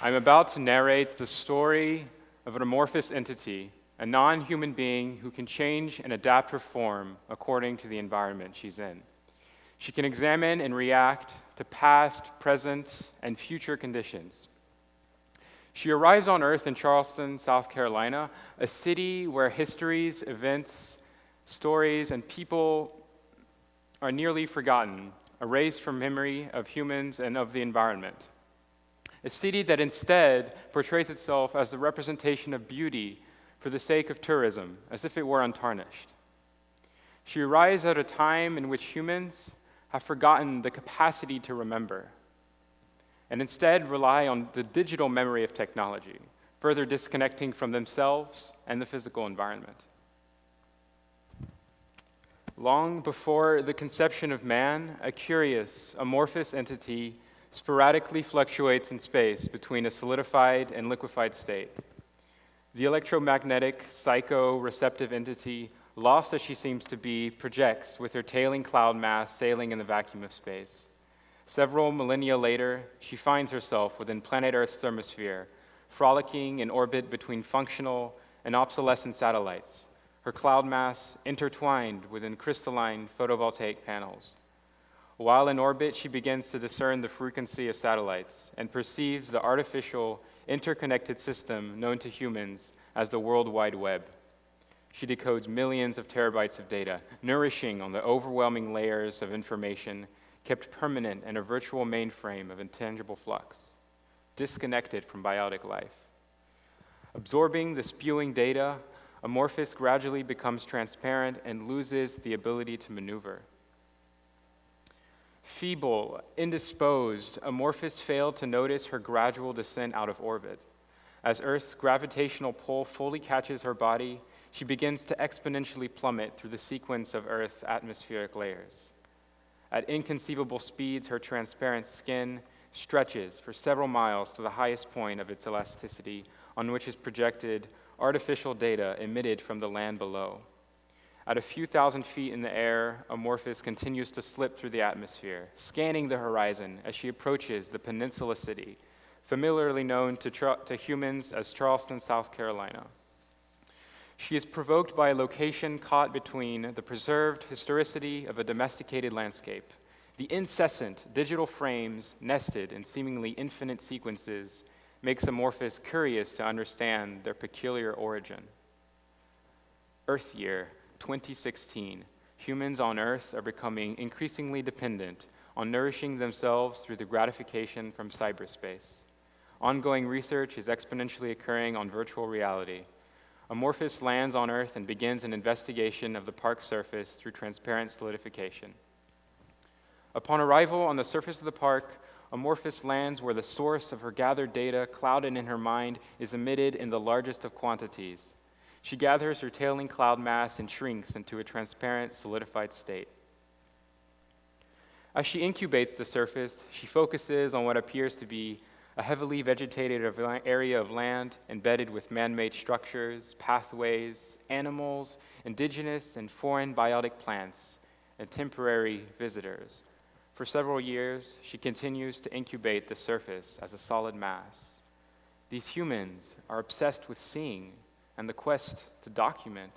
I'm about to narrate the story of an amorphous entity, a non-human being who can change and adapt her form according to the environment she's in. She can examine and react to past, present, and future conditions. She arrives on Earth in Charleston, South Carolina, a city where histories, events, stories, and people are nearly forgotten, erased from memory of humans and of the environment. A city that instead portrays itself as the representation of beauty for the sake of tourism, as if it were untarnished. She arrives at a time in which humans have forgotten the capacity to remember, and instead rely on the digital memory of technology, further disconnecting from themselves and the physical environment. Long before the conception of man, a curious, amorphous entity sporadically fluctuates in space between a solidified and liquefied state. The electromagnetic, psycho-receptive entity, lost as she seems to be, projects with her tailing cloud mass sailing in the vacuum of space. Several millennia later, she finds herself within planet Earth's thermosphere, frolicking in orbit between functional and obsolescent satellites, her cloud mass intertwined within crystalline photovoltaic panels. While in orbit, she begins to discern the frequency of satellites and perceives the artificial, interconnected system known to humans as the World Wide Web. She decodes millions of terabytes of data, nourishing on the overwhelming layers of information kept permanent in a virtual mainframe of intangible flux, disconnected from biotic life. Absorbing the spewing data, Amorphous gradually becomes transparent and loses the ability to maneuver. Feeble, indisposed, Amorphous failed to notice her gradual descent out of orbit. As Earth's gravitational pull fully catches her body, she begins to exponentially plummet through the sequence of Earth's atmospheric layers. At inconceivable speeds, her transparent skin stretches for several miles to the highest point of its elasticity, on which is projected artificial data emitted from the land below. At a few thousand feet in the air, Amorphous continues to slip through the atmosphere, scanning the horizon as she approaches the peninsula city, familiarly known to humans as Charleston, South Carolina. She is provoked by a location caught between the preserved historicity of a domesticated landscape, the incessant digital frames nested in seemingly infinite sequences makes Amorphous curious to understand their peculiar origin. Earth Year 2016, humans on Earth are becoming increasingly dependent on nourishing themselves through the gratification from cyberspace. Ongoing research is exponentially occurring on virtual reality. Amorphous lands on Earth and begins an investigation of the park's surface through transparent solidification. Upon arrival on the surface of the park, Amorphous lands where the source of her gathered data, clouded in her mind, is emitted in the largest of quantities. She gathers her tailing cloud mass and shrinks into a transparent, solidified state. As she incubates the surface, she focuses on what appears to be a heavily vegetated area of land embedded with man-made structures, pathways, animals, indigenous and foreign biotic plants, and temporary visitors. For several years, she continues to incubate the surface as a solid mass. These humans are obsessed with seeing and the quest to document.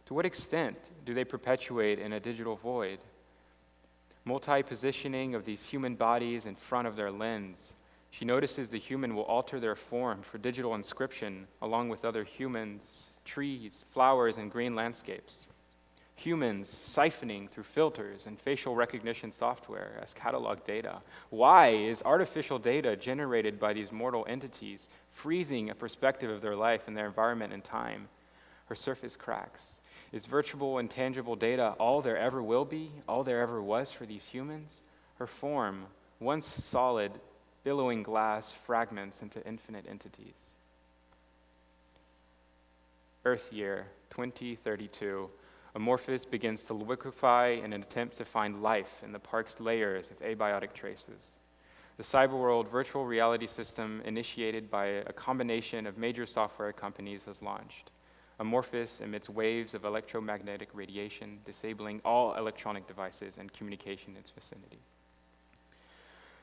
To what extent do they perpetuate in a digital void? Multi-positioning of these human bodies in front of their lens. She notices the human will alter their form for digital inscription along with other humans, trees, flowers, and green landscapes. Humans siphoning through filters and facial recognition software as catalog data. Why is artificial data generated by these mortal entities freezing a perspective of their life and their environment and time? Her surface cracks. Is virtual and tangible data all there ever will be, all there ever was for these humans? Her form, once solid, billowing glass, fragments into infinite entities. Earth Year 2032. Amorphous begins to liquefy in an attempt to find life in the park's layers of abiotic traces. The cyberworld virtual reality system initiated by a combination of major software companies has launched. Amorphous emits waves of electromagnetic radiation, disabling all electronic devices and communication in its vicinity.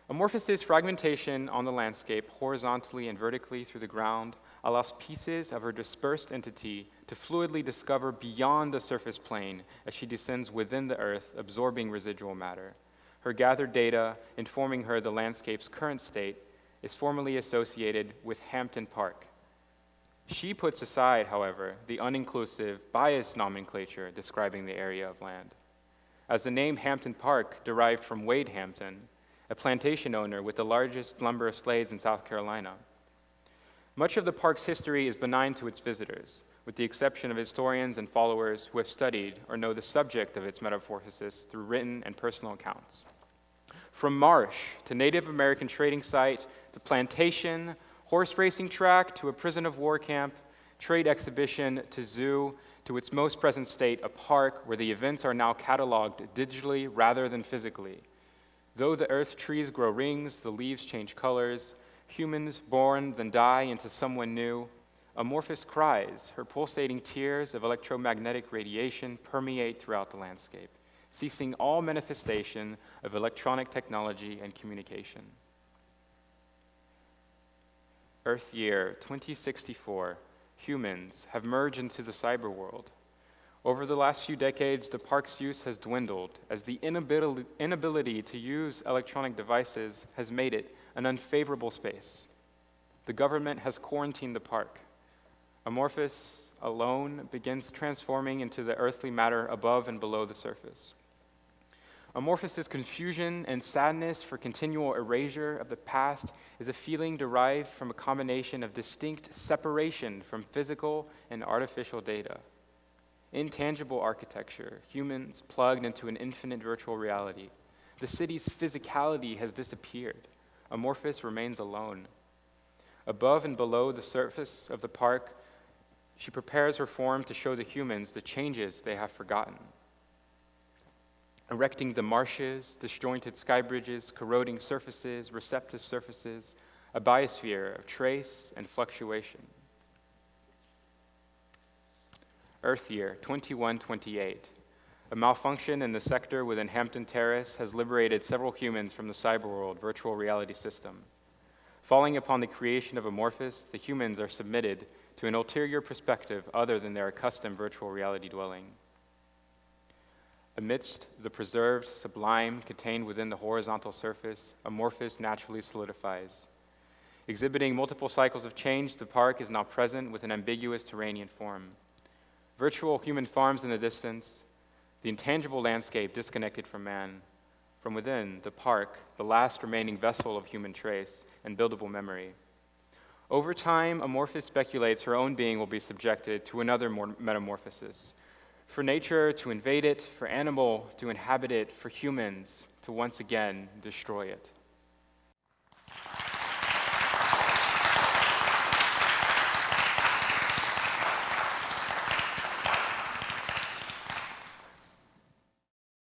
Amorphous' fragmentation on the landscape, horizontally and vertically through the ground, allows pieces of her dispersed entity to fluidly discover beyond the surface plane as she descends within the earth, absorbing residual matter. Her gathered data, informing her the landscape's current state, is formally associated with Hampton Park. She puts aside, however, the uninclusive, biased nomenclature describing the area of land. As the name Hampton Park derived from Wade Hampton, a plantation owner with the largest number of slaves in South Carolina. Much of the park's history is benign to its visitors, with the exception of historians and followers who have studied or know the subject of its metamorphosis through written and personal accounts. From marsh to Native American trading site to plantation, horse racing track to a prison of war camp, trade exhibition to zoo, to its most present state, a park where the events are now cataloged digitally rather than physically. Though the earth trees grow rings, the leaves change colors, humans born then die into someone new, Amorphous cries, her pulsating tears of electromagnetic radiation permeate throughout the landscape, ceasing all manifestation of electronic technology and communication. Earth year 2064, humans have merged into the cyber world. Over the last few decades, the park's use has dwindled as the inability to use electronic devices has made it an unfavorable space. The government has quarantined the park. Amorphous alone begins transforming into the earthly matter above and below the surface. Amorphous' confusion and sadness for continual erasure of the past is a feeling derived from a combination of distinct separation from physical and artificial data. Intangible architecture, humans plugged into an infinite virtual reality. The city's physicality has disappeared. Amorphous remains alone. Above and below the surface of the park, she prepares her form to show the humans the changes they have forgotten. Erecting the marshes, disjointed sky bridges, corroding surfaces, receptive surfaces, a biosphere of trace and fluctuation. Earth year 2128. A malfunction in the sector within Hampton Terrace has liberated several humans from the cyberworld virtual reality system. Falling upon the creation of Amorphous, the humans are submitted to an ulterior perspective other than their accustomed virtual reality dwelling. Amidst the preserved sublime contained within the horizontal surface, Amorphous naturally solidifies. Exhibiting multiple cycles of change, the park is now present with an ambiguous Turanian form. Virtual human farms in the distance, the intangible landscape disconnected from man. From within, the park, the last remaining vessel of human trace and buildable memory. Over time, Amorphous speculates her own being will be subjected to another metamorphosis. For nature to invade it, for animal to inhabit it, for humans to once again destroy it.